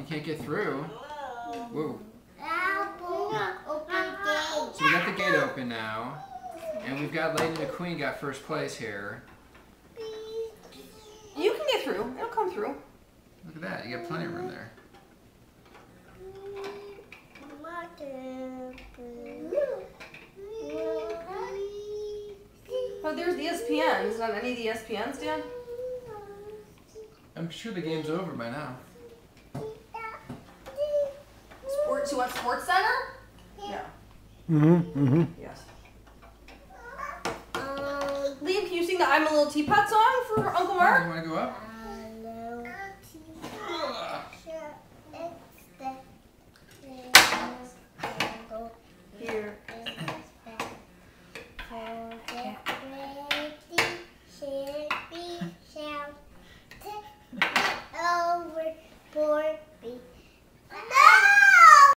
can't get through. Whoa. So we got the gate open now. And we've got Lady McQueen got first place here. You can get through. It'll come through. Look at that. You got plenty of room there. Oh, there's the ESPNs. Not any of the ESPNs, Dan? I'm sure the game's over by now. Sports? You want Sports Center? Yeah. Yes. Liam, can you sing the I'm a Little Teapot song for Uncle Mark? You want to go up?